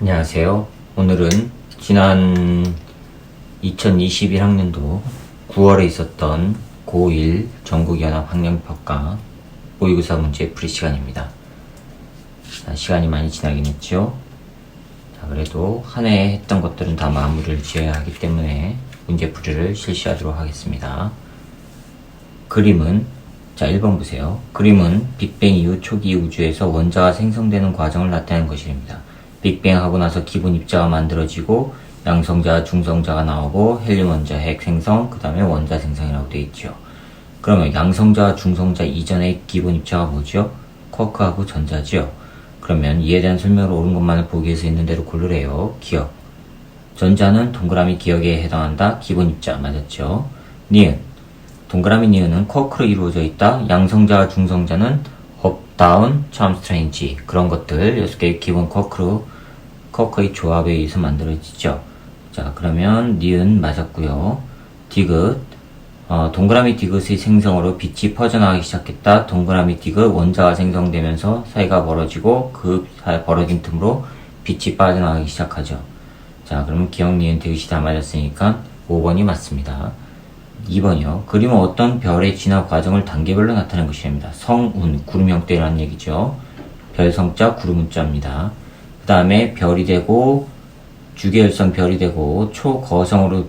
안녕하세요. 오늘은 지난 2021학년도 9월에 있었던 고1 전국연합학력평가 모의고사 문제 풀이 시간입니다. 자, 시간이 많이 지나긴 했죠. 자, 그래도 한 해 했던 것들은 다 마무리를 지어야 하기 때문에 문제 풀이를 실시하도록 하겠습니다. 그림은, 자, 1번 보세요. 그림은 빅뱅 이후 초기 우주에서 원자가 생성되는 과정을 나타내는 것입니다. 빅뱅 하고 나서 기본 입자가 만들어지고 양성자, 중성자가 나오고 헬륨 원자 핵 생성, 그 다음에 원자 생성이라고 되어 있죠. 그러면 양성자, 중성자 이전의 기본 입자가 뭐죠? 쿼크하고 전자죠. 그러면 이에 대한 설명을 옳은 것만을 보기 위해서 있는 대로 고르래요. 기억. 전자는 동그라미 기억에 해당한다. 기본 입자 맞았죠. 니은. 동그라미 니은은 쿼크로 이루어져 있다. 양성자, 중성자는 업, 다운, 참 스트레인지 그런 것들 6개의 기본 쿼크의 조합에 의해서 만들어지죠. 자, 그러면 니은 맞았고요. 디귿. 동그라미 디귿의 생성으로 빛이 퍼져나가기 시작했다. 동그라미 디귿 원자가 생성되면서 사이가 벌어지고 그 벌어진 틈으로 빛이 빠져나가기 시작하죠. 자, 그러면 기억 니은 디귿이 다 맞았으니까 5번이 맞습니다. 2번이요. 그림은 어떤 별의 진화 과정을 단계별로 나타내는 것입니다. 성운, 구름 형태라는 얘기죠. 별성자, 구름운자입니다. 그 다음에 별이 되고 주계열성 별이 되고 초거성으로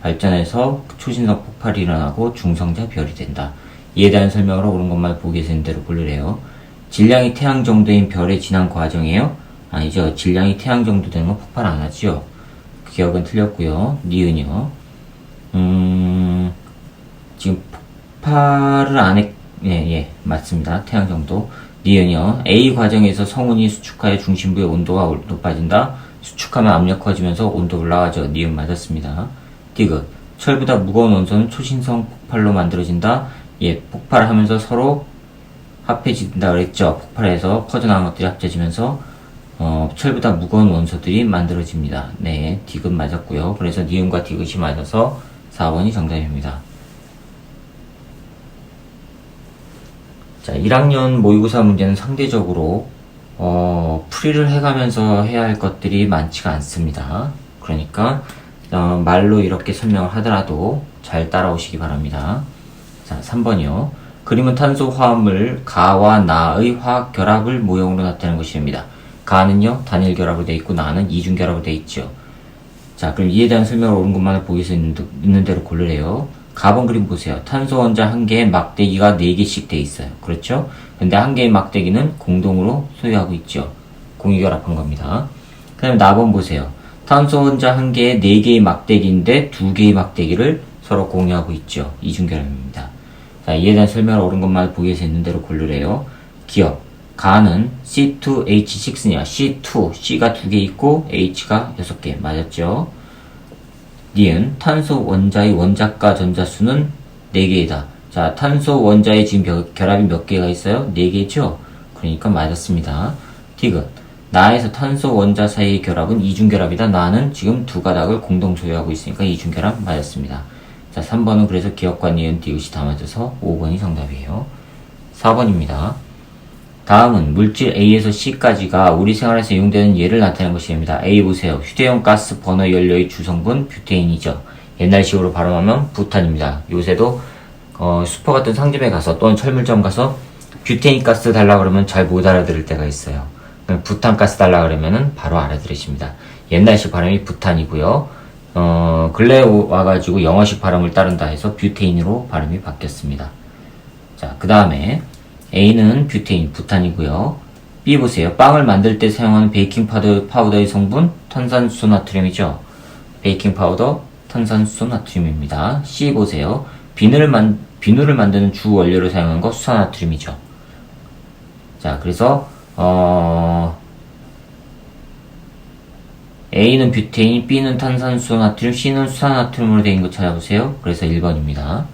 발전해서 초신성 폭발이 일어나고 중성자 별이 된다. 이에 대한 설명으로 옳은 것만 보기 위해서 있는 대로 고르래요. 질량이 태양 정도인 별의 진화 과정이에요? 아니죠. 질량이 태양 정도 되는 건 폭발 안 하죠. 그 기억은 틀렸고요. 니은이요. 지금 폭발을 안 했, 예, 맞습니다. 태양 정도. 니은이요. A 과정에서 성운이 수축하여 중심부의 온도가 높아진다. 수축하면 압력 커지면서 온도 올라가죠. 니은 맞았습니다. 디귿. 철보다 무거운 원소는 초신성 폭발로 만들어진다. 예, 폭발하면서 서로 합해진다 그랬죠. 폭발해서 퍼져나간 것들이 합쳐지면서 철보다 무거운 원소들이 만들어집니다. 네, 디귿 맞았고요. 그래서 니은과 디귿이 맞아서 4번이 정답입니다. 자, 1학년 모의고사 문제는 상대적으로 풀이를 해가면서 해야 할 것들이 많지가 않습니다. 그러니까 말로 이렇게 설명을 하더라도 잘 따라오시기 바랍니다. 자, 3번이요. 그림은 탄소 화합물 가와 나의 화학 결합을 모형으로 나타내는 것입니다. 가는요 단일 결합으로 되어 있고 나는 이중 결합으로 되어 있죠. 자, 그럼 이에 대한 설명을 옳은 것만을 보기 위해서 있는 대로 고르래요. 가번 그림 보세요. 탄소 원자 한 개에 막대기가 4개씩 돼 있어요. 그렇죠? 근데 한 개의 막대기는 공동으로 소유하고 있죠. 공유결합한 겁니다. 그 다음에 나번 보세요. 탄소 원자 한 개에 4개의 막대기인데 2개의 막대기를 서로 공유하고 있죠. 이중결합입니다. 자, 이에 대한 설명을 옳은 것만을 보기 위해서 있는 대로 고르래요. 기억. 가는 C2H6냐. C2, C가 2개 있고 H가 6개. 맞았죠? 니은, 탄소 원자의 원자가 전자수는 4개이다. 자, 탄소 원자의 지금 결합이 몇 개가 있어요? 4개죠? 그러니까 맞았습니다. 디귿, 나에서 탄소 원자 사이의 결합은 이중결합이다. 나는 지금 두 가닥을 공동 소유하고 있으니까 이중결합 맞았습니다. 자, 3번은 그래서 기억과 니은, 디귿이 다 맞아서 5번이 정답이에요. 4번입니다. 다음은 물질 A에서 C까지가 우리 생활에서 이용되는 예를 나타내는 것입니다. A 보세요. 휴대용 가스 버너 연료의 주성분 뷰테인이죠. 옛날식으로 발음하면 부탄입니다. 요새도 슈퍼 같은 상점에 가서 또는 철물점 가서 뷰테인 가스 달라 그러면 잘 못 알아들을 때가 있어요. 부탄 가스 달라 그러면은 바로 알아들으십니다. 옛날식 발음이 부탄이고요. 근래에 와가지고 영어식 발음을 따른다 해서 뷰테인으로 발음이 바뀌었습니다. 자, 그 다음에 A는 뷰테인, 부탄이고요. B 보세요. 빵을 만들 때 사용하는 베이킹 파우더의 성분 탄산수소 나트륨이죠. 베이킹 파우더, 탄산수소 나트륨입니다. C 보세요. 비누를 만드는 주 원료로 사용하는 거 수산나트륨이죠. 자, 그래서 A는 뷰테인, B는 탄산수소 나트륨, C는 수산나트륨으로 되어 있는 거 찾아보세요. 그래서 1번입니다.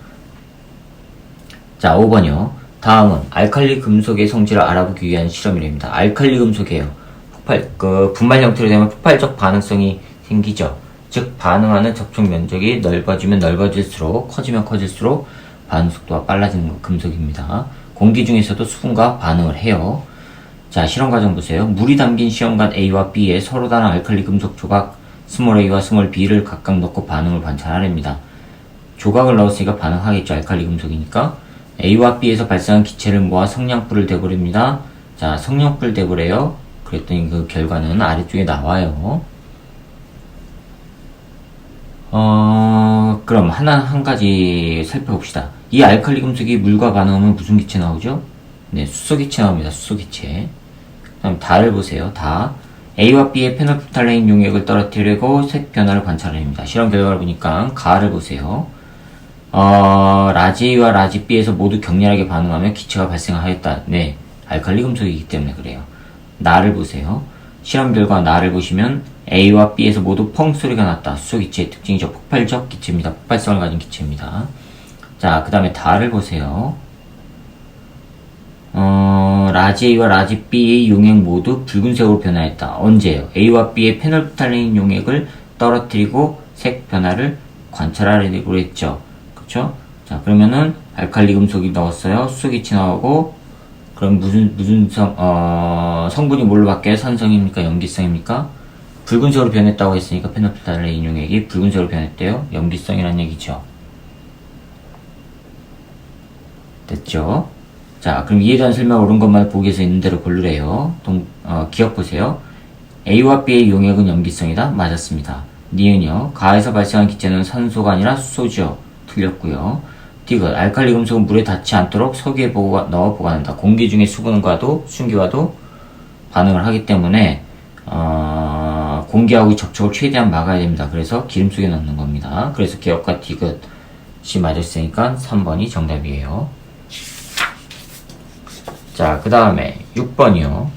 자, 5번이요. 다음은 알칼리 금속의 성질을 알아보기 위한 실험이랍니다. 알칼리 금속이에요. 분말 형태로 되면 폭발적 반응성이 생기죠. 즉, 반응하는 접촉 면적이 넓어지면 넓어질수록, 커지면 커질수록 반응 속도가 빨라지는 금속입니다. 공기 중에서도 수분과 반응을 해요. 자, 실험 과정 보세요. 물이 담긴 시험관 A와 B에 서로 다른 알칼리 금속 조각 스몰 a와 스몰 b를 각각 넣고 반응을 관찰하랍니다. 조각을 넣었으니까 반응하겠죠. 알칼리 금속이니까. A와 B에서 발생한 기체를 모아 성냥불을 대보랍니다. 자, 성냥불 대보래요. 그랬더니 그 결과는 아래쪽에 나와요. 그럼 한 가지 살펴봅시다. 이 알칼리 금속이 물과 반응하면 무슨 기체 나오죠? 네, 수소기체 나옵니다. 수소기체. 그다음 다를 보세요. 다. A와 B의 페놀프탈레인 용액을 떨어뜨리고 색 변화를 관찰합니다. 실험 결과를 보니까 가를 보세요. 라지 A와 라지 B에서 모두 격렬하게 반응하며 기체가 발생하였다. 네, 알칼리 금속이기 때문에 그래요. 나를 보세요. 실험 결과 나를 보시면 A와 B에서 모두 펑 소리가 났다. 수소기체의 특징이죠. 폭발적 기체입니다. 폭발성을 가진 기체입니다. 자, 그 다음에 다를 보세요. 라지 A와 라지 B의 용액 모두 붉은색으로 변화했다. 언제요? A와 B의 페놀프탈레인 용액을 떨어뜨리고 색 변화를 관찰하려고 했죠. 그쵸? 자, 그러면은 알칼리 금속이 넣었어요. 수소기체 나오고, 그럼 무슨 성분이 뭘로 바뀌어요? 산성입니까? 염기성입니까? 붉은색으로 변했다고 했으니까 페놀프탈레인 용액이 붉은색으로 변했대요. 염기성이란 얘기죠. 됐죠? 자, 그럼 이에 대한 설명 옳은 것만 보기에서 있는 대로 고르래요. 기억 보세요. A와 B의 용액은 염기성이다. 맞았습니다. 니은요. 가에서 발생한 기체는 산소가 아니라 수소죠. 틀렸고요. 디귿. 알칼리 금속은 물에 닿지 않도록 석유에 넣어 보관한다. 공기 중에 수분과도 순기와도 반응을 하기 때문에 공기하고 접촉을 최대한 막아야 됩니다. 그래서 기름 속에 넣는 겁니다. 그래서 기억과 디귿이 맞았으니까 3번이 정답이에요. 자, 그 다음에 6번이요.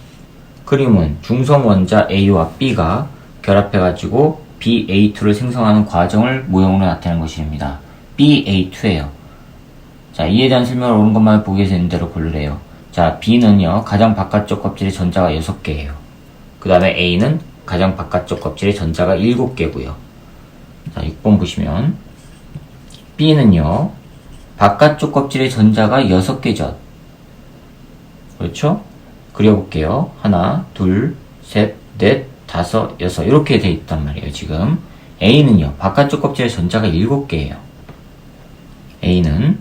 그림은 중성 원자 A와 B가 결합해가지고 BA2를 생성하는 과정을 모형으로 나타낸 것입니다. BA2예요. 자, 이에 대한 설명을 옳은 것만 보기 위해서 있는 대로 고르래요. 자, B는요, 가장 바깥쪽 껍질에 전자가 6개예요. 그 다음에 A는 가장 바깥쪽 껍질에 전자가 7개고요. 자, 6번 보시면 B는요, 바깥쪽 껍질에 전자가 6개죠. 그렇죠? 그려볼게요. 하나, 둘, 셋, 넷, 다섯, 여섯 이렇게 돼 있단 말이에요. 지금 A는요. 바깥쪽 껍질에 전자가 7개예요. A는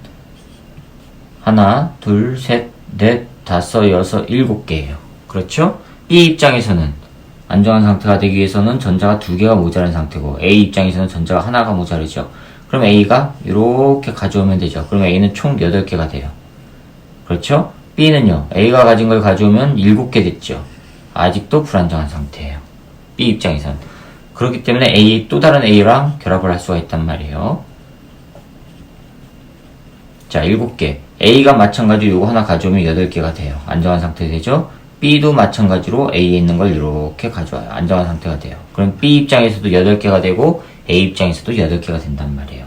하나, 둘, 셋, 넷, 다섯, 여섯, 7개예요. 그렇죠? B 입장에서는 안정한 상태가 되기 위해서는 전자가 2개가 모자란 상태고 A 입장에서는 전자가 하나가 모자르죠. 그럼 A가 이렇게 가져오면 되죠. 그럼 A는 총 8개가 돼요. 그렇죠? B는요, A가 가진 걸 가져오면 7개 됐죠. 아직도 불안정한 상태예요. B 입장에서는. 그렇기 때문에 또 다른 A랑 결합을 할 수가 있단 말이에요. 자, 7개. A가 마찬가지로 이거 하나 가져오면 8개가 돼요. 안정한 상태 되죠? B도 마찬가지로 A에 있는 걸 이렇게 가져와요. 안정한 상태가 돼요. 그럼 B 입장에서도 8개가 되고 A 입장에서도 8개가 된단 말이에요.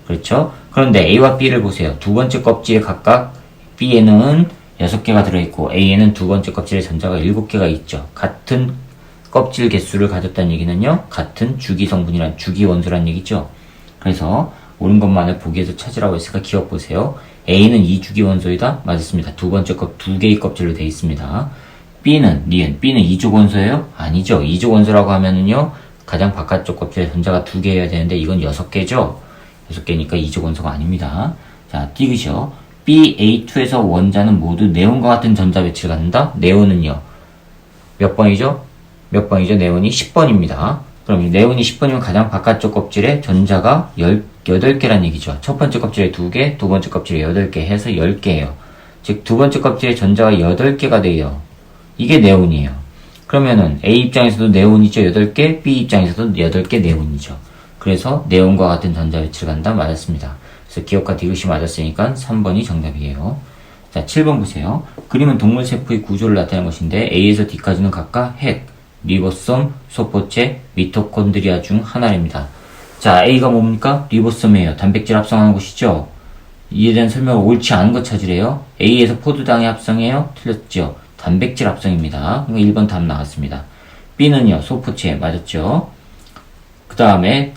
그렇죠? 그런데 A와 B를 보세요. 두 번째 껍질에 각각 B에는 6개가 들어있고 A에는 두 번째 껍질에 전자가 7개가 있죠. 같은 껍질 개수를 가졌다는 얘기는요. 같은 주기 성분이란 주기 원소란 얘기죠. 그래서 옳은 것만을 보기에서 찾으라고 했으니까 기억 보세요. A는 2주기 원소이다. 맞았습니다. 두 번째 껍 2개의 껍질로 되어 있습니다. B는 2족 원소예요? 아니죠. 2족 원소라고 하면은요. 가장 바깥쪽 껍질에 전자가 2개여야 되는데 이건 6개죠. 6개니까 2족 원소가 아닙니다. 자, 디귿이요. BA2에서 원자는 모두 네온과 같은 전자 배치를 갖는다. 네온은요. 몇 번이죠? 네온이 10번입니다. 그럼 네온이 10번이면 가장 바깥쪽 껍질에 전자가 8개란 얘기죠. 첫 번째 껍질에 2개, 두 번째 껍질에 8개 해서 10개예요. 즉, 두 번째 껍질에 전자가 8개가 돼요. 이게 네온이에요. 그러면은 A 입장에서도 네온이죠. 8개, B 입장에서도 8개 네온이죠. 그래서 네온과 같은 전자 배치를 갖는다. 맞았습니다. 그래서 기억과 디귿이 맞았으니까 3번이 정답이에요. 자, 7번 보세요. 그림은 동물 세포의 구조를 나타낸 것인데 A에서 D까지는 각각 핵, 리보솜, 소포체, 미토콘드리아 중 하나입니다. 자, A가 뭡니까? 리보솜이에요. 단백질 합성하는 곳이죠. 이에 대한 설명을 옳지 않은 것 찾으래요. A에서 포도당이 합성해요? 틀렸죠. 단백질 합성입니다. 그러니까 1번 답 나왔습니다. B는요, 소포체 맞았죠. 그 다음에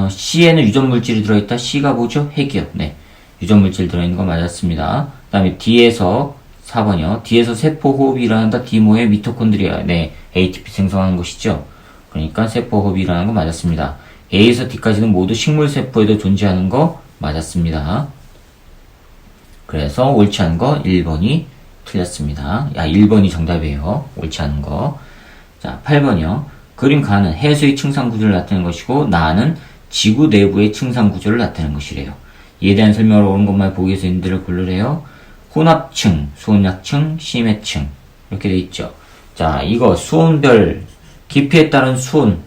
C에는 유전물질이 들어있다. C가 뭐죠? 핵이요. 네, 유전물질 들어있는 거 맞았습니다. 그 다음에 D에서 4번이요. D에서 세포 호흡이 일어난다. D 뭐에 미토콘드리아. 네, ATP 생성하는 것이죠. 그러니까 세포 호흡이 일어나는 거 맞았습니다. A에서 D까지는 모두 식물 세포에도 존재하는 거 맞았습니다. 그래서 옳지 않은 거 1번이 틀렸습니다. 1번이 정답이에요. 옳지 않은 거. 자, 8번이요. 그림 가는 해수의 층상 구조를 나타내는 것이고 나는 지구 내부의 층상 구조를 나타내는 것이래요. 이에 대한 설명을 옳은 것만 보기 위해서 인들을 고르래요. 혼합층, 수온약층, 심해층 이렇게 돼 있죠. 자, 이거 수온별 깊이에 따른 수온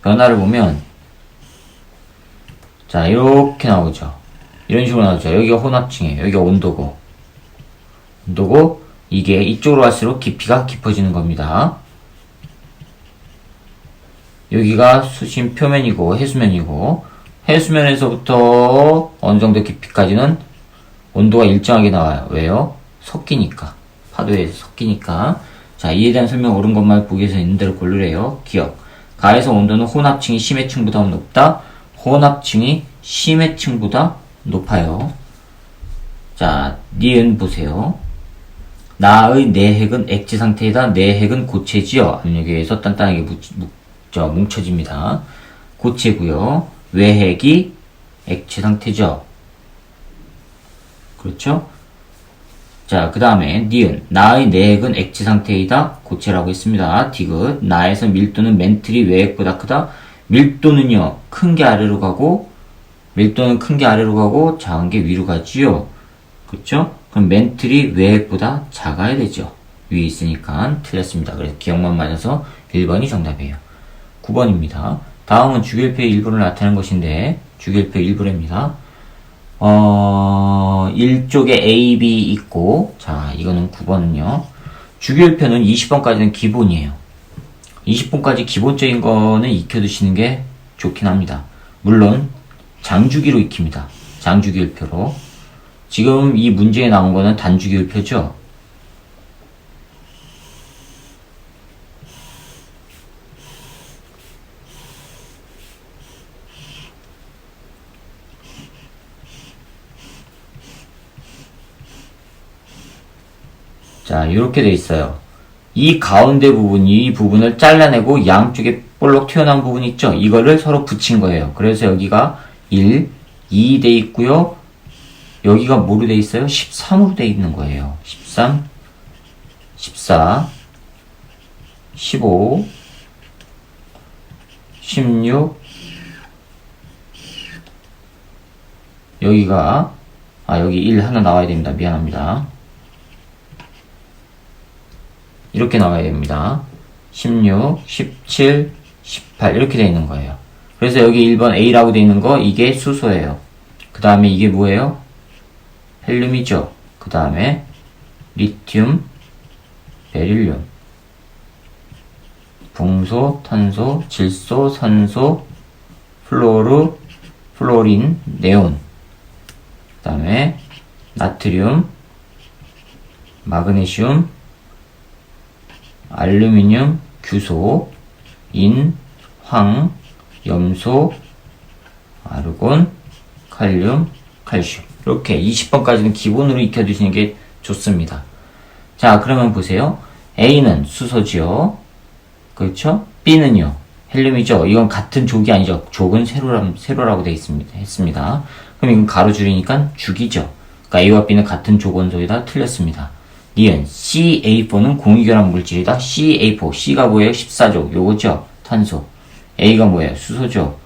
변화를 보면 자, 이렇게 나오죠. 이런 식으로 나오죠. 여기가 혼합층이에요. 여기가 온도고 이게 이쪽으로 갈수록 깊이가 깊어지는 겁니다. 여기가 수심 표면이고 해수면이고 해수면에서부터 어느 정도 깊이까지는 온도가 일정하게 나와요. 왜요? 섞이니까. 파도에 섞이니까. 자, 이에 대한 설명 옳은 것만 보기 위해서 있는 대로 고르래요. 기억. 가에서 온도는 혼합층이 심해층보다 높다. 혼합층이 심해층보다 높아요. 자, 니은 보세요. 나의 내핵은 액체 상태이다. 내핵은 고체지요. 압력에 의해서 단단하게 뭉쳐집니다. 고체고요. 외핵이 액체 상태죠. 그렇죠? 자, 그 다음에 니은 나의 내핵은 액체 상태이다. 고체라고 했습니다. 디귿 나에서 밀도는 멘틀이 외핵보다 크다. 밀도는요 큰 게 아래로 가고 작은 게 위로 가지요. 그렇죠? 그럼 멘틀이 외핵보다 작아야 되죠. 위에 있으니까 틀렸습니다. 그래서 기억만 맞아서 1번이 정답이에요. 9번입니다. 다음은 주기율표의 일부를 나타내는 것인데 주기율표 일부랍니다. 1쪽에 A, B 있고 자 이거는 9번은요. 주기율표는 20번까지는 기본이에요. 20번까지 기본적인 거는 익혀두시는 게 좋긴 합니다. 물론 장주기로 익힙니다. 장주기율표로. 지금 이 문제에 나온 거는 단주기율표죠. 자, 이렇게 돼 있어요. 이 가운데 부분, 이 부분을 잘라내고 양쪽에 볼록 튀어나온 부분 있죠? 이거를 서로 붙인 거예요. 그래서 여기가 1, 2 돼 있고요. 여기가 뭐로 돼 있어요? 13으로 돼 있는 거예요. 13, 14, 15, 16, 여기가 여기 1 하나 나와야 됩니다. 미안합니다. 이렇게 나와야 됩니다. 16, 17, 18 이렇게 되어 있는 거예요. 그래서 여기 1번 A라고 되어 있는 거 이게 수소예요. 그 다음에 이게 뭐예요? 헬륨이죠. 그 다음에 리튬, 베릴륨, 붕소, 탄소, 질소, 산소, 플로르, 플로린, 네온, 그 다음에 나트륨, 마그네슘, 알루미늄, 규소, 인, 황, 염소, 아르곤, 칼륨, 칼슘. 이렇게 20번까지는 기본으로 익혀두시는 게 좋습니다. 자, 그러면 보세요. A는 수소지요. 그렇죠? B는요. 헬륨이죠. 이건 같은 족이 아니죠. 족은 세로라고 되어 했습니다. 그럼 이건 가로 줄이니까 죽이죠. 그러니까 A와 B는 같은 족 원소이다. 틀렸습니다. 니은 CA4는 공유결합 물질이다. CA4. C가 뭐예요? 14족. 요거죠. 탄소. A가 뭐예요? 수소죠.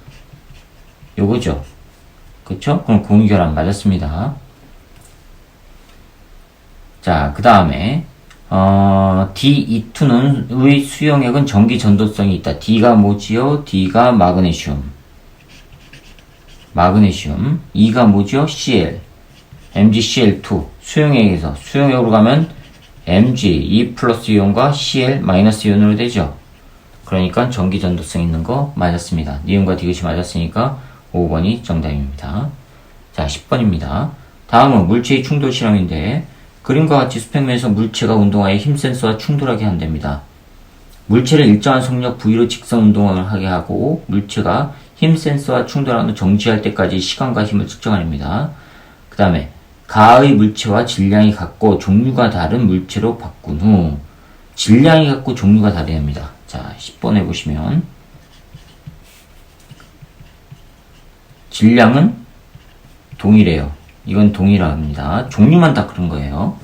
요거죠. 그쵸? 그럼 공유결합 맞았습니다. 자, 그 다음에 D2는 의 수용액은 전기 전도성이 있다. D가 뭐지요? D가 마그네슘. E가 뭐죠? Cl. MgCl2. 수용액에서 수용액으로 가면 Mg, E 플러스 이온과 Cl 마이너스 이온으로 되죠. 그러니까 전기 전도성 있는 거 맞았습니다. 니은과 디귿이 맞았으니까 5번이 정답입니다. 자, 10번입니다. 다음은 물체의 충돌 실험인데 그림과 같이 수평면에서 물체가 운동하여 힘 센서와 충돌하게 한답니다. 물체를 일정한 속력 V로 직선 운동을 하게 하고 물체가 힘 센서와 충돌하는 정지할 때까지 시간과 힘을 측정합니다. 그 다음에 가의 물체와 질량이 같고 종류가 다른 물체로 바꾼 후 질량이 같고 종류가 다릅니다. 자, 10번에 보시면 질량은 동일해요. 이건 동일합니다. 종류만 다 그런 거예요.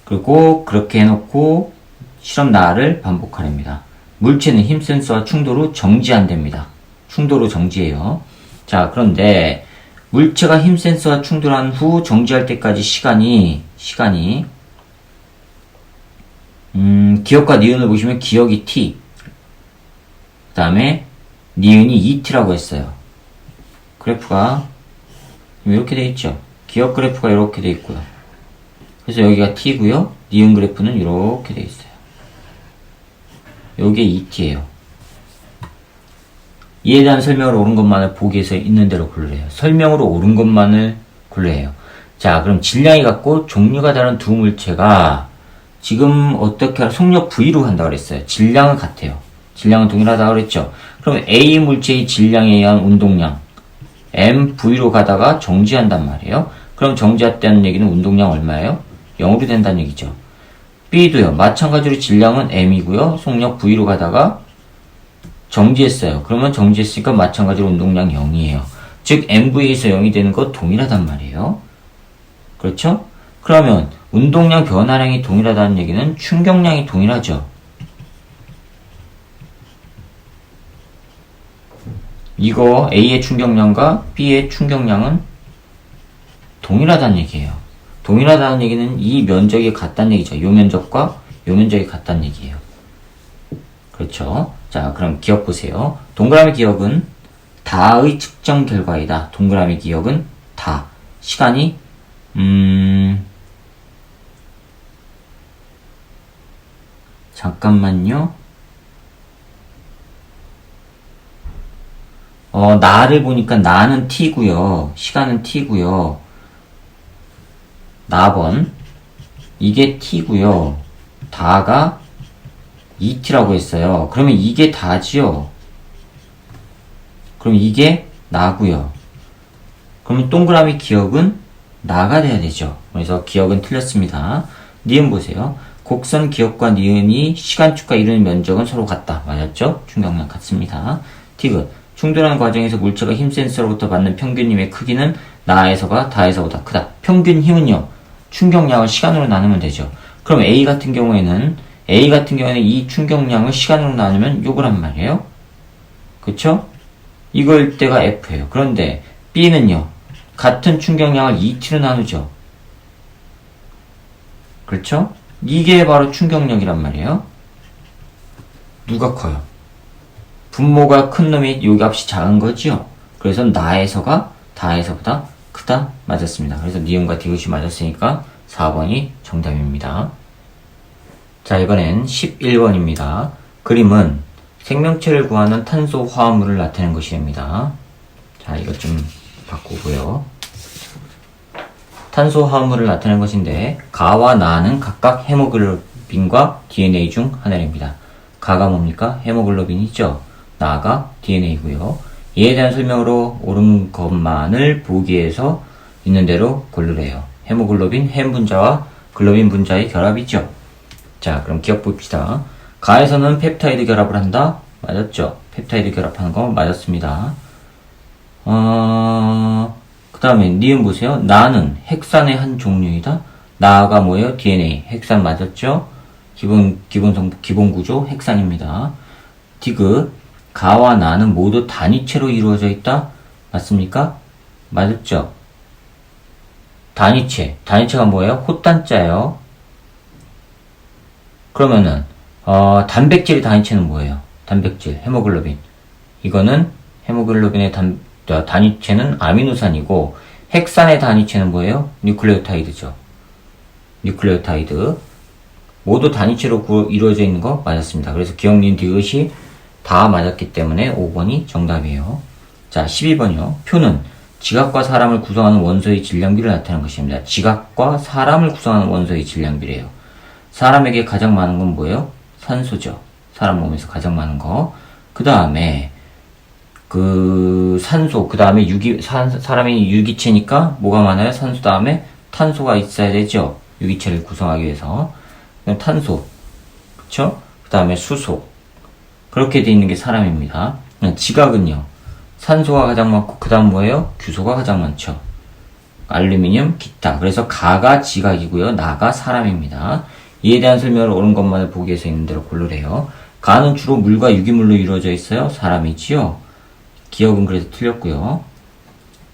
그리고 그렇게 해놓고 실험 나를 반복하랍니다. 물체는 힘 센서와 충돌 후 정지한답니다. 충돌 후 정지해요. 자, 그런데 물체가 힘 센서와 충돌한 후 정지할 때까지 시간이 기억과 니은을 보시면 기억이 t, 그 다음에 니은이 2t라고 했어요. 그래프가 이렇게 돼 있죠. 기억 그래프가 이렇게 돼 있고요. 그래서 여기가 t고요. 니은 그래프는 이렇게 돼 있어요. 요게 2t예요. 이에 대한 설명으로 옳은 것만을 보기에서 있는 대로 고르래요. 설명으로 옳은 것만을 고르래요. 자, 그럼 질량이 같고 종류가 다른 두 물체가 지금 어떻게 속력 V로 한다고 그랬어요. 질량은 같아요. 질량은 동일하다고 그랬죠. 그럼 A 물체의 질량에 의한 운동량 mV로 가다가 정지한단 말이에요. 그럼 정지했다는 얘기는 운동량 얼마예요? 0으로 된다는 얘기죠. B도요. 마찬가지로 질량은 m이고요. 속력 V로 가다가 정지했어요. 그러면 정지했으니까 마찬가지로 운동량 0이에요. 즉 mV에서 0이 되는 거 동일하단 말이에요. 그렇죠? 그러면 운동량 변화량이 동일하다는 얘기는 충격량이 동일하죠. 이거 A의 충격량과 B의 충격량은 동일하다는 얘기예요. 동일하다는 얘기는 이 면적이 같다는 얘기죠. 요 면적과 요 면적이 같다는 얘기예요. 그렇죠? 자, 그럼 기억 보세요. 동그라미 기억은 다의 측정 결과이다. 동그라미 기억은 다. 시간이 잠깐만요. 나를 보니까 나는 t고요. 시간은 t고요. 나번 이게 t고요. 다가 2t라고 했어요. 그러면 이게 다지요. 그럼 이게 나고요. 그러면 동그라미 기억은 나가 돼야 되죠. 그래서 기억은 틀렸습니다. 니은 보세요. 곡선 기억과 니은이 시간축과 이루는 면적은 서로 같다. 맞았죠? 충격량 같습니다. 디귿. 충돌하는 과정에서 물체가 힘 센서로부터 받는 평균 힘의 크기는 나에서가 다에서보다 크다. 평균 힘은요. 충격량을 시간으로 나누면 되죠. 그럼 A 같은 경우에는 이 충격량을 시간으로 나누면 요거란 말이에요. 그쵸? 이걸 때가 F예요. 그런데 B는요. 같은 충격량을 2T로 나누죠. 그렇죠? 이게 바로 충격력이란 말이에요. 누가 커요? 분모가 큰 놈이 요 값이 작은 거죠. 그래서 나에서가 다에서보다 크다. 맞았습니다. 그래서 니은과 디귿이 맞았으니까 4번이 정답입니다. 자, 이번엔 11번입니다. 그림은 생명체를 구하는 탄소 화합물을 나타낸 것이 됩니다. 자, 이것 좀 바꾸고요. 탄소 화합물을 나타낸 것인데 가와 나는 각각 헤모글로빈과 DNA 중 하나입니다. 가가 뭡니까? 헤모글로빈이죠. 나가 DNA고요. 이에 대한 설명으로 옳은 것만을 보기에서 있는 대로 고르래요. 헤모글로빈 햄 분자와 글로빈 분자의 결합이죠. 자, 그럼 기억 봅시다. 가에서는 펩타이드 결합을 한다. 맞았죠? 펩타이드 결합하는 거 맞았습니다. 그 다음에 니은 보세요. 나는 핵산의 한 종류이다. 나가 뭐예요? DNA. 핵산 맞았죠? 기본 구조 핵산입니다. 디귿. 가와 나는 모두 단위체로 이루어져 있다. 맞습니까? 맞았죠? 단위체가 뭐예요? 헛단자예요. 그러면은 단백질의 단위체는 뭐예요? 단백질, 헤모글로빈. 이거는 헤모글로빈의 단위체는 아미노산이고 핵산의 단위체는 뭐예요? 뉴클레오타이드죠. 뉴클레오타이드. 모두 단위체로 이루어져 있는 거 맞았습니다. 그래서 기억, 니은, 디귿이 다 맞았기 때문에 5번이 정답이에요. 자, 12번이요. 표는 지각과 사람을 구성하는 원소의 질량비를 나타내는 것입니다. 지각과 사람을 구성하는 원소의 질량비래요. 사람에게 가장 많은 건 뭐예요? 산소죠. 사람 몸에서 가장 많은 거. 그 다음에 산소, 그 다음에 사람이 유기체니까 뭐가 많아요? 산소 다음에 탄소가 있어야 되죠. 유기체를 구성하기 위해서. 그럼 탄소, 그쵸? 그 다음에 수소. 그렇게 돼 있는 게 사람입니다. 지각은요. 산소가 가장 많고, 그 다음 뭐예요? 규소가 가장 많죠. 알루미늄, 기타. 그래서 가가 지각이고요. 나가 사람입니다. 이에 대한 설명을 옳은 것만을 보기 위해서 있는 대로 고르래요. 가는 주로 물과 유기물로 이루어져 있어요. 사람이지요. 기억은 그래서 틀렸고요.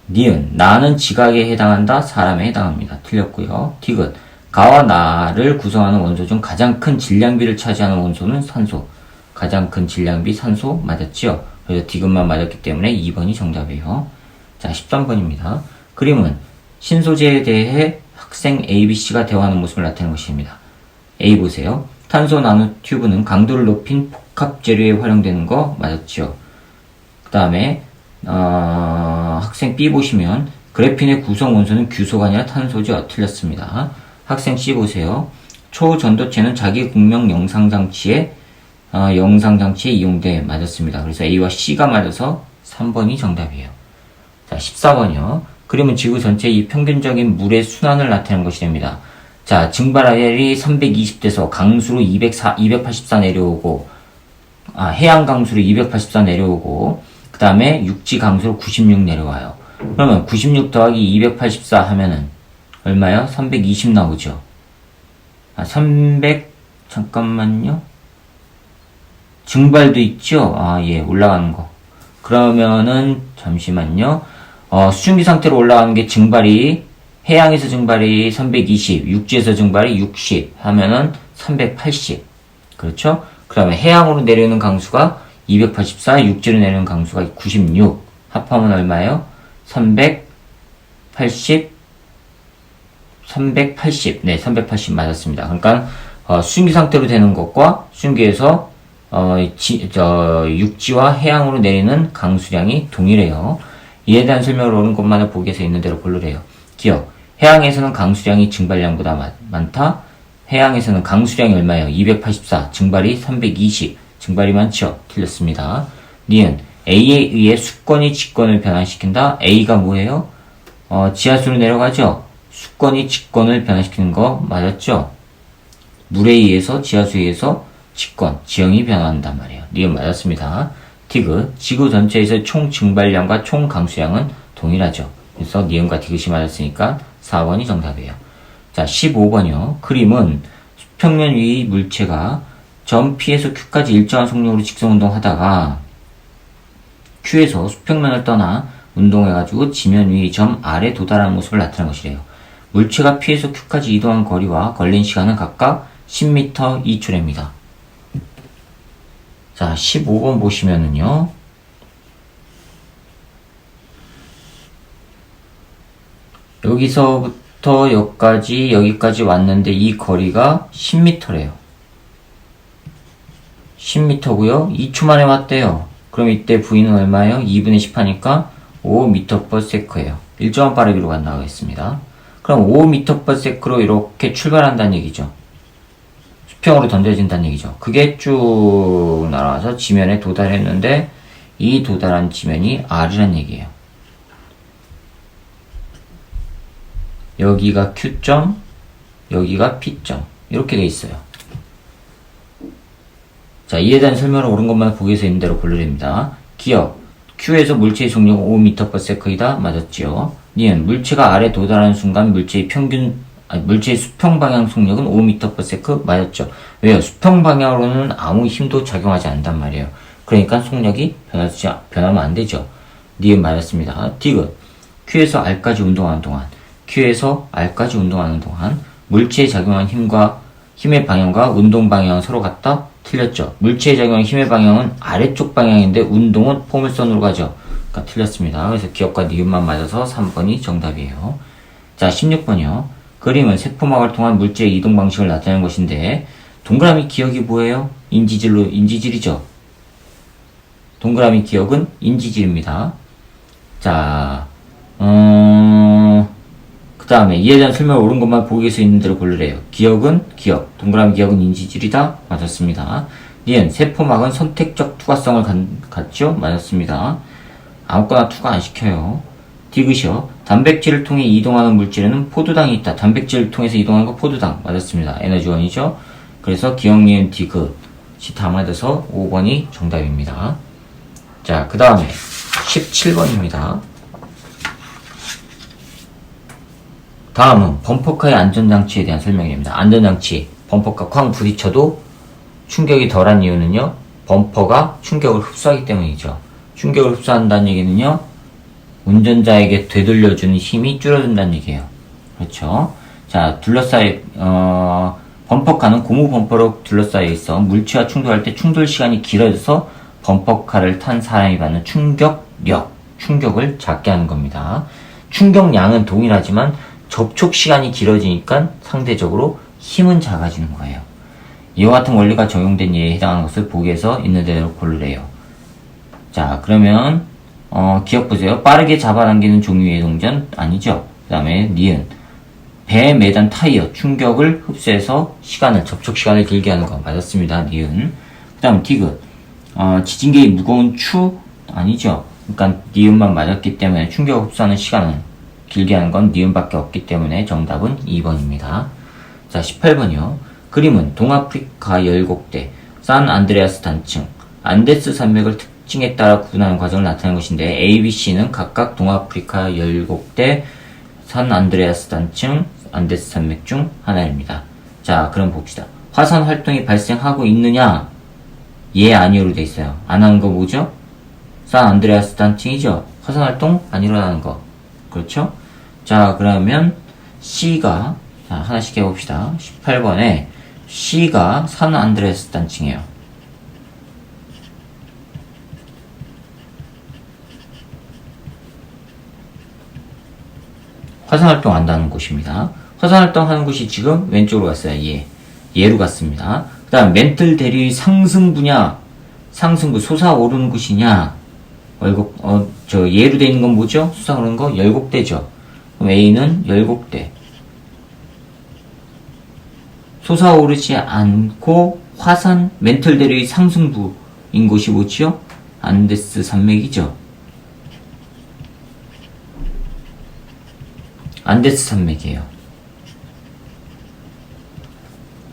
니은, 나는 지각에 해당한다. 사람에 해당합니다. 틀렸고요. 디귿, 가와 나를 구성하는 원소 중 가장 큰 질량비를 차지하는 원소는 산소. 가장 큰 질량비 산소 맞았지요. 그래서 디귿만 맞았기 때문에 2번이 정답이에요. 자, 13번입니다. 그림은 신소재에 대해 학생 A, B, C가 대화하는 모습을 나타내는 것입니다. A 보세요. 탄소 나노튜브는 강도를 높인 복합 재료에 활용되는 거 맞았죠. 그 다음에 학생 B 보시면 그래핀의 구성 원소는 규소가 아니라 탄소죠. 틀렸습니다. 학생 C 보세요. 초전도체는 자기 공명 영상장치에 이용돼 맞았습니다. 그래서 A와 C가 맞아서 3번이 정답이에요. 자, 14번이요. 그림은 지구 전체의 평균적인 물의 순환을 나타내는 것이 됩니다. 자, 증발알이 320대에서 강수로 284 내려오고, 해양 강수로 284 내려오고, 그 다음에 육지 강수로 96 내려와요. 그러면 96 더하기 284 하면은, 얼마요? 320 나오죠? 잠깐만요. 증발도 있죠? 예, 올라가는 거. 그러면은, 잠시만요. 수증기 상태로 올라가는 게 증발이, 해양에서 증발이 320, 육지에서 증발이 60 하면은 380. 그렇죠? 그 다음에 해양으로 내려오는 강수가 284, 육지로 내려오는 강수가 96. 합하면 얼마예요? 380. 네, 380 맞았습니다. 그러니까, 수증기 상태로 되는 것과 수증기에서, 육지와 해양으로 내리는 강수량이 동일해요. 이에 대한 설명을 옳은 것만을 보기 위해서 있는 대로 고르래요. 기억. 해양에서는 강수량이 증발량보다 많다. 해양에서는 강수량이 얼마예요? 284. 증발이 320. 증발이 많죠? 틀렸습니다. 니은. A에 의해 수권이 직권을 변화시킨다. A가 뭐예요? 지하수로 내려가죠? 수권이 직권을 변화시키는 거 맞았죠? 물에 의해서, 지하수에 의해서 직권, 지형이 변화한단 말이에요. 니은 맞았습니다. 디귿. 지구 전체에서 총 증발량과 총 강수량은 동일하죠. 그래서 니은과 디귿이 맞았으니까 4번이 정답이에요. 자, 15번이요. 그림은 수평면 위 물체가 점 P에서 Q까지 일정한 속력으로 직선운동하다가 Q에서 수평면을 떠나 운동해가지고 지면 위 점 R에 도달하는 모습을 나타낸 것이래요. 물체가 P에서 Q까지 이동한 거리와 걸린 시간은 각각 10m 2초랍니다. 자, 15번 보시면은요. 여기서부터 여기까지 왔는데 이 거리가 10m래요. 10m고요. 2초 만에 왔대요. 그럼 이때 V는 얼마예요? 2분의 10 하니까 5m/s예요. 일정한 빠르기로 나가겠습니다. 그럼 5m/s로 이렇게 출발한다는 얘기죠. 수평으로 던져진다는 얘기죠. 그게 쭉 날아와서 지면에 도달했는데 이 도달한 지면이 R이란 얘기예요. 여기가 Q점, 여기가 P점. 이렇게 돼 있어요. 자, 이에 대한 설명을 옳은 것만 보기 위해서 있는 대로 고르랍니다. 기억. Q에서 물체의 속력은 5m/s이다. 맞았지요. 니은. 물체가 R에 도달하는 순간 물체의 수평 방향 속력은 5m/s 맞았죠. 왜요? 수평 방향으로는 아무 힘도 작용하지 않단 말이에요. 그러니까 속력이 변하면 안 되죠. 니은 맞았습니다. 디귿. Q에서 R까지 운동하는 동안 물체에 작용한 힘의 방향과 운동 방향은 서로 같다? 틀렸죠. 물체에 작용한 힘의 방향은 아래쪽 방향인데 운동은 포물선으로 가죠. 그러니까 틀렸습니다. 그래서 기억과 니은만 맞아서 3번이 정답이에요. 자, 16번이요. 그림은 세포막을 통한 물체의 이동 방식을 나타내는 것인데 동그라미 기억이 뭐예요? 인지질이죠. 동그라미 기억은 인지질입니다. 자, 그 다음에 이에 대한 설명을 옳은 것만 보기 위해서 있는 대로 고르래요. 동그라미 기억은 인지질이다. 맞았습니다. 니은. 세포막은 선택적 투과성을 갖죠. 맞았습니다. 아무거나 투과 안 시켜요. 디귿이요. 단백질을 통해 이동하는 물질에는 포도당이 있다. 단백질을 통해서 이동하는 거 포도당. 맞았습니다. 에너지원이죠. 그래서 기억, 니은, 디귿이 다 맞아서 5번이 정답입니다. 자, 그 다음에 17번입니다. 다음은 범퍼카의 안전장치에 대한 설명입니다. 안전장치, 범퍼카 쾅 부딪혀도 충격이 덜한 이유는요, 범퍼가 충격을 흡수하기 때문이죠. 충격을 흡수한다는 얘기는요, 운전자에게 되돌려주는 힘이 줄어든다는 얘기예요. 그렇죠? 자, 범퍼카는 고무 범퍼로 둘러싸여 있어 물체와 충돌할 때 충돌 시간이 길어져서 범퍼카를 탄 사람이 받는 충격을 작게 하는 겁니다. 충격량은 동일하지만 접촉 시간이 길어지니까 상대적으로 힘은 작아지는 거예요. 이와 같은 원리가 적용된 예에 해당하는 것을 보기에서 있는 대로 고르래요. 자, 그러면 기억 보세요. 빠르게 잡아당기는 종류의 동전 아니죠. 그 다음에 니은, 배에 매단 타이어, 충격을 흡수해서 접촉 시간을 길게 하는 거 맞았습니다. 니은. 그 다음 디귿, 지진계의 무거운 추 아니죠. 그러니까 니은만 맞았기 때문에 충격을 흡수하는 시간은 길게 하는 건 니은밖에 없기 때문에 정답은 2번입니다. 자, 18번이요. 그림은 동아프리카 열곡대, 산 안드레아스 단층, 안데스 산맥을 특징에 따라 구분하는 과정을 나타내는 것인데 A, B, C는 각각 동아프리카 열곡대, 산 안드레아스 단층, 안데스 산맥 중 하나입니다. 자, 그럼 봅시다. 화산 활동이 발생하고 있느냐? 예, 아니요로 돼 있어요. 안 하는 거 뭐죠? 산 안드레아스 단층이죠? 화산 활동 안 일어나는 거. 그렇죠? 자, 그러면 C가, 자, 하나씩 해봅시다. 18번에 C가 산 안드레아스 단층이에요. 화산활동 한다는 곳입니다. 화산활동 하는 곳이 지금 왼쪽으로 갔어요. 예로 갔습니다. 그 다음 멘틀 대류의 상승부냐, 상승부, 솟아오르는 곳이냐, 예로 돼 있는 건 뭐죠? 솟아오르는 거 열곡대죠. 그럼 A는 열곡대. 솟아오르지 않고 멘틀 대류의 상승부인 곳이 뭐지요? 안데스 산맥이죠. 안데스 산맥이에요.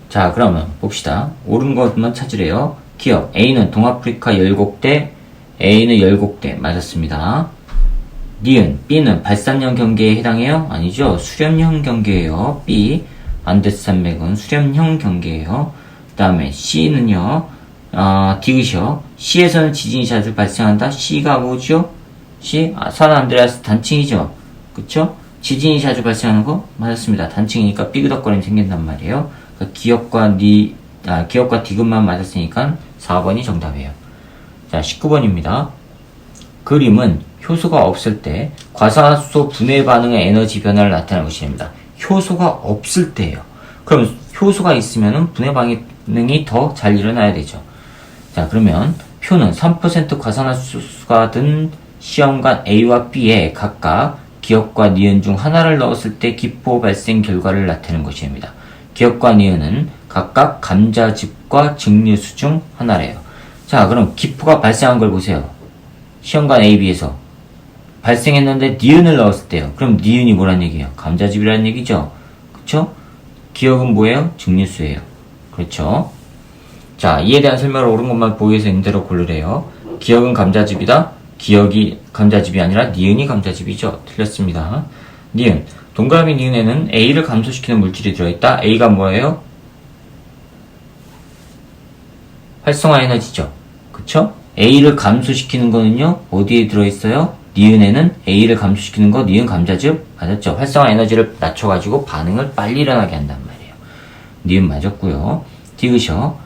자, 그러면 봅시다. 옳은 것만 찾으래요. 기억, A는 동아프리카 열곡대, A는 열곡대 맞았습니다. 니은, B는 발산형 경계에 해당해요? 아니죠. 수렴형 경계예요. B, 안데스 산맥은 수렴형 경계예요. 그 다음에 C는요, 디귿이요. C에서는 지진이 자주 발생한다. C가 뭐죠? C, 산 안드레아스 단층이죠. 그쵸? 지진이 자주 발생하는 거 맞았습니다. 단층이니까 삐그덕거림이 생긴단 말이에요. 그러니까 기억과 디귿만 맞았으니까 4번이 정답이에요. 자, 19번입니다. 그림은 효소가 없을 때 과산화수소 분해 반응의 에너지 변화를 나타내는 것입니다. 효소가 없을 때예요. 그럼 효소가 있으면 분해 반응이 더 잘 일어나야 되죠. 자, 그러면 표는 3% 과산화수소가 든 시험관 A와 B에 각각 기억과 니은 중 하나를 넣었을 때 기포 발생 결과를 나타내는 것입니다. 기억과 니은은 각각 감자즙과 증류수 중 하나래요. 자, 그럼 기포가 발생한 걸 보세요. 시험관 A, B에서 발생했는데 니은을 넣었을 때요. 그럼 니은이 뭐란 얘기예요? 감자즙이라는 얘기죠. 그쵸? 기억은 뭐예요? 증류수예요. 그렇죠? 자, 이에 대한 설명을 옳은 것만 보기에서 있는 대로 고르래요. 기억은 감자즙이다. 기억이 감자즙이 아니라 니은이 감자즙이죠. 틀렸습니다. 니은, 동그라미 니은에는 A를 감소시키는 물질이 들어있다. A가 뭐예요? 활성화 에너지죠. 그쵸? A를 감소시키는 거는요, 어디에 들어있어요? 니은에는 A를 감소시키는 거, 니은 감자즙 맞았죠? 활성화 에너지를 낮춰가지고 반응을 빨리 일어나게 한단 말이에요. 니은 맞았고요. 디귿이요.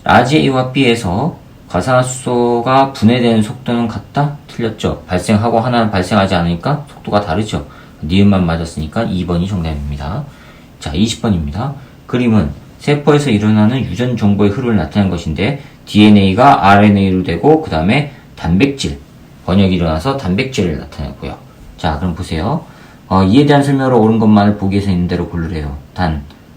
라지 A와 B에서 과산화수소가 분해되는 속도는 같다? 틀렸죠. 발생하고 하나는 발생하지 않으니까 속도가 다르죠. 니은만 맞았으니까 2번이 정답입니다. 자, 20번입니다. 그림은 세포에서 일어나는 유전 정보의 흐름을 나타내는 것인데 DNA가 RNA로 되고 그 다음에 단백질, 번역이 일어나서 단백질을 나타내고요. 자, 그럼 보세요. 이에 대한 설명을 옳은 것만을 보기에서 있는 대로 고르래요.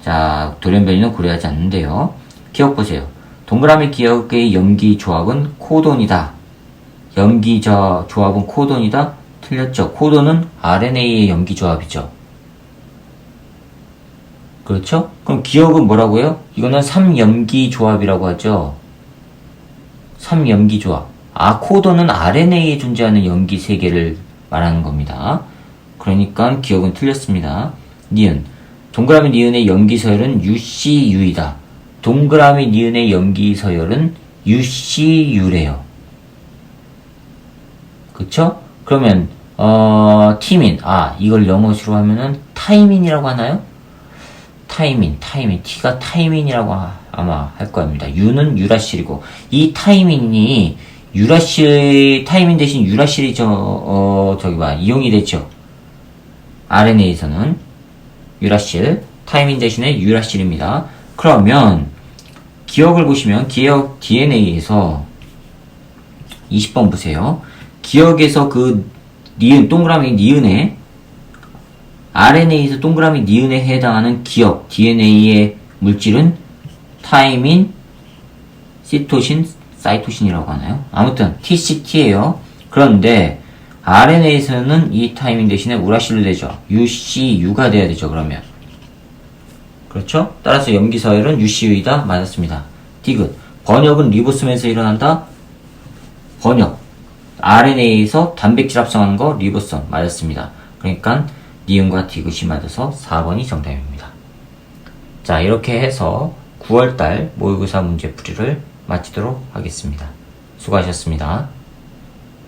자, 돌연변이는 고려하지 않는데요. 기억 보세요. 동그라미 기억의 염기 조합은 코돈이다. 염기자 조합은 코돈이다? 틀렸죠. 코돈은 RNA의 염기 조합이죠. 그렇죠? 그럼 기억은 뭐라고요? 이거는 3염기 조합이라고 하죠. 3염기 조합. 코돈은 RNA에 존재하는 염기 세개를 말하는 겁니다. 그러니까 기억은 틀렸습니다. 니은. 동그라미 니은의 염기 서열은 UCU이다. 동그라미 니은의 염기 서열은 UCU래요. 그쵸? 그러면 티민. 이걸 영어식으로 하면은 타이민이라고 하나요? 타이민. T가 타이민이라고 아마 할 겁니다. U는 유라실이고, 이 타이민이 타이민 대신 유라실이 이용이 되죠. RNA에서는 유라실, 타이민 대신에 유라실입니다. 그러면 기억을 보시면 기억 DNA에서 20번 보세요. 기억에서 그 니은, 동그라미 니은에 RNA에서 동그라미 니은에 해당하는 기억 DNA의 물질은 타이민, 시토신, 사이토신이라고 하나요? 아무튼 TCT예요. 그런데 RNA에서는 이 타이민 대신에 우라실로 되죠. UCU가 돼야 되죠. 그러면 그렇죠? 따라서 염기 서열은 UCU이다. 맞았습니다. 디귿. 번역은 리보솜에서 일어난다. 번역. RNA에서 단백질 합성하는 거 리보솜. 맞았습니다. 그러니까 니은과 디귿이 맞아서 4번이 정답입니다. 자, 이렇게 해서 9월달 모의고사 문제풀이를 마치도록 하겠습니다. 수고하셨습니다.